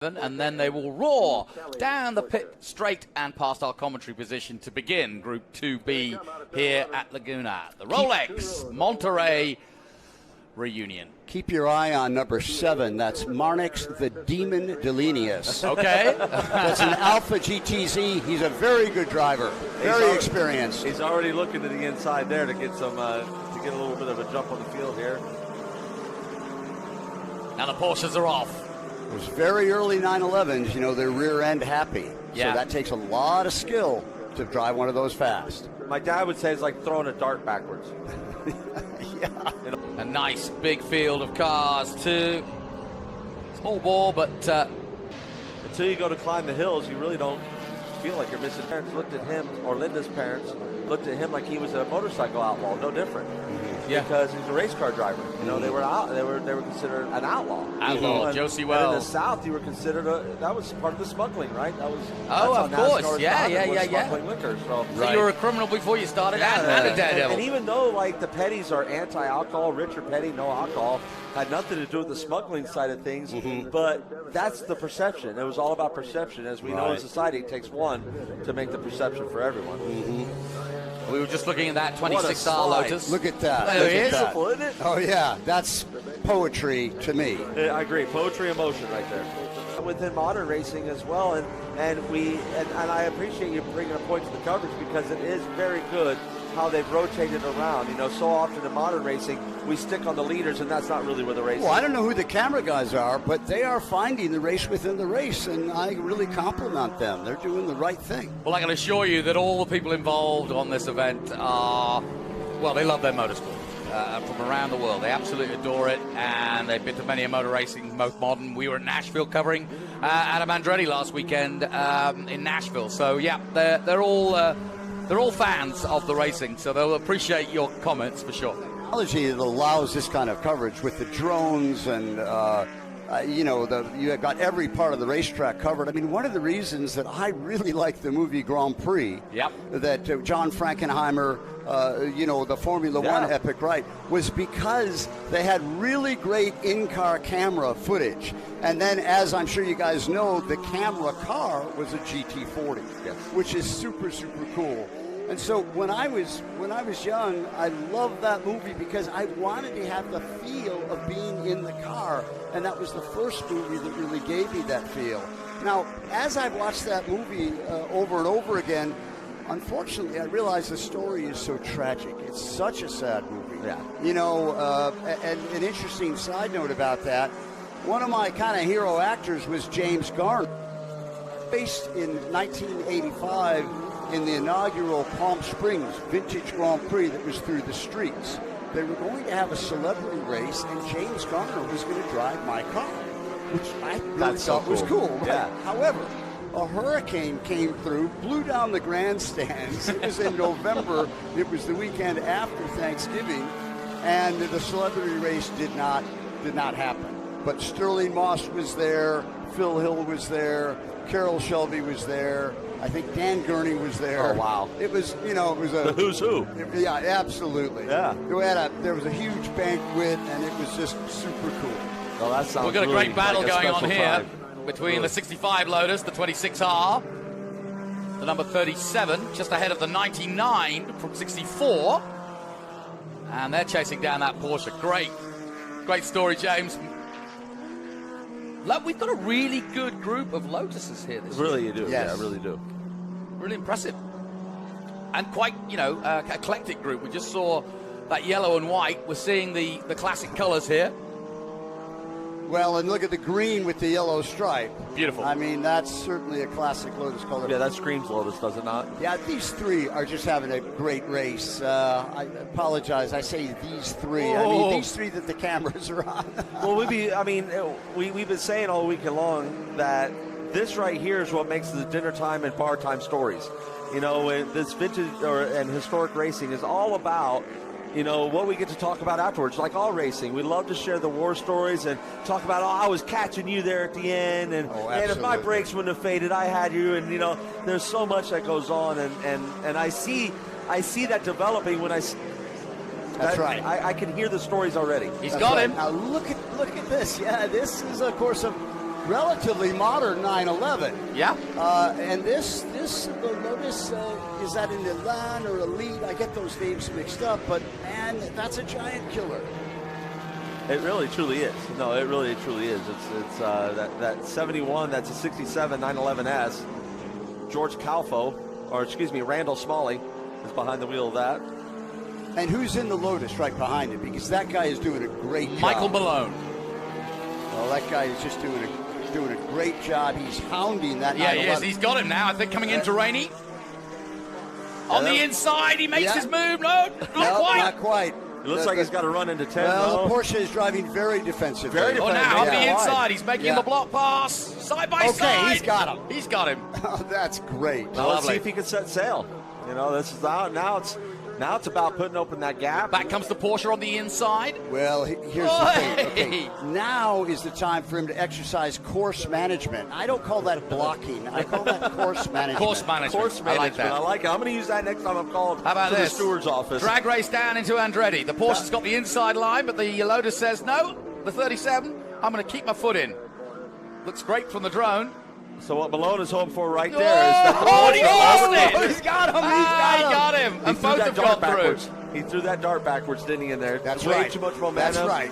and then they will roar down the pit straight and past our commentary position to begin Group 2B here at Laguna. The Rolex Monterey reunion. Keep your eye on number 7. That's Marnix the Demon Delenius. Okay. That's an Alpha GTZ. He's a very good driver, very experienced. He's already looking to the inside there to get some, to get a little bit of a jump on the field here. Now the Porsches are off. Those very early 911s, you know, they're rear end happy. Yeah. So that takes a lot of skill to drive one of those fast. My dad would say it's like throwing a dart backwards. Yeah. A nice big field of cars too. Small ball, but Until you go to climb the hills, you really don't feel like you're missing. Parents looked at him, or Linda's parents looked at him like he was a motorcycle outlaw, no different. Yeah. Because he's a race car driver. You know, they were out. They were considered an outlaw. Outlaw, And- Josie and Wells. in the South, you were considered that was part of the smuggling, right? That was. Oh, that's of how course. NASCAR was Yeah, founded, was yeah. Smuggling liquor. So So you were a criminal before you started, and a daredevil. And even though like the Petties are anti-alcohol, Richard Petty, no alcohol, had nothing to do with the smuggling side of things. But that's the perception. It was all about perception. As we know in society, it takes one to make the perception for everyone. We were just looking at that 26R Lotus. Look at that. There Look he at is. that. Beautiful, isn't it? Oh, yeah. That's poetry to me. I agree. Poetry, emotion, right there. Within modern racing as well, and I appreciate you bringing a point to the coverage because it is very good how they've rotated around. You know, so often in modern racing we stick on the leaders, and that's not really where the race. Well, I don't know who the camera guys are, but they are finding the race within the race, and I really compliment them. They're doing the right thing. Well, I can assure you that all the people involved on this event are, well, they love their motorsport from around the world. They absolutely adore it, and they've been to many a motor racing, most modern. We were in Nashville covering Adam Andretti last weekend in Nashville. So, yeah, they're all fans of the racing, so they'll appreciate your comments for sure. Technology that allows this kind of coverage with the drones and you know, you have got every part of the racetrack covered. I mean, one of the reasons that I really like the movie Grand Prix, that John Frankenheimer, you know, the Formula One epic, right, was because they had really great in-car camera footage. And then, as I'm sure you guys know, the camera car was a GT40, which is super, super cool. And so when I was young, I loved that movie because I wanted to have the feel of being in the car, and that was the first movie that really gave me that feel. Now, as I've watched that movie over and over again, unfortunately, I realize the story is so tragic. It's such a sad movie. Yeah. You know, and an interesting side note about that, one of my kind of hero actors was James Garner. Based in 1985 in the inaugural Palm Springs Vintage Grand Prix that was through the streets. They were going to have a celebrity race, and James Garner was going to drive my car, which I really thought was cool. Right? Yeah. However, a hurricane came through, blew down the grandstands. It was in November. It was the weekend after Thanksgiving, and the celebrity race did not happen. But Sterling Moss was there, Phil Hill was there, Carroll Shelby was there. I think Dan Gurney was there. Oh, wow. It was, you know, it was a... The who's who. Yeah, absolutely. Yeah. There was a huge banquet, and it was just super cool. Well, that sounds We've got a really great battle like a going on special here time. between the 65 Lotus, the 26R, the number 37, just ahead of the 99 from 64. And they're chasing down that Porsche. Great story, James. Look, we've got a really good group of Lotuses here this year. Really, you do. Yes. Yeah, really do. Really impressive. And quite, you know, eclectic group. We just saw that yellow and white. We're seeing the classic colors here. Well, and look at the green with the yellow stripe. Beautiful. I mean, that's certainly a classic Lotus color. Yeah, that screams Lotus, does it not? Yeah, these three are just having a great race. I apologize. I say these three. I mean, these three that the cameras are on. Well, we've been saying all weekend long that this right here is what makes the dinner time and bar time stories. You know, this vintage and historic racing is all about, you know, what we get to talk about afterwards, like all racing. We love to share the war stories and talk about, I was catching you there at the end, and if my brakes wouldn't have faded, I had you, and, you know, there's so much that goes on, and I see that developing when That's right. I can hear the stories already. He's got him. Now look at this. Yeah, this is, of course, relatively modern 911. Yeah. And the Lotus, is that an Elan or Elite? I get those names mixed up, but man, that's a giant killer. It really truly is. No, it really truly is. It's that 71. That's a 67 911S. George Randall Smalley is behind the wheel of that. And who's in the Lotus right behind him? Because that guy is doing a great job. Michael Malone. Well, that guy is just doing a great job. He's hounding that. Yeah, he is. He's got him now. I think coming into Rainey. On the inside, he makes his move. No, not quite. It looks like he's got to run into 10. Well, the Porsche is driving very defensively. Now on the inside, he's making the block pass. Side by side. Okay, he's got him. He's got him. Oh, that's great. Now let's see if he can set sail. This is out. Now it's about putting open that gap. Back comes the Porsche on the inside. Well, here's the thing. Okay, now is the time for him to exercise course management. I don't call that blocking. I call that course management. Course management. I like that. I like it. I'm going to use that next time I'm called How about to this? the steward's office. Drag race down into Andretti. The Porsche's got the inside line, but the Lotus says, no, the 37, I'm going to keep my foot in. Looks great from the drone. So what Malone is hoping for right there is that the Porsche... He lost it! He's got him! He got him! And both have gone through. He threw that dart backwards, didn't he, in there? That's Way right. too much momentum. That's right.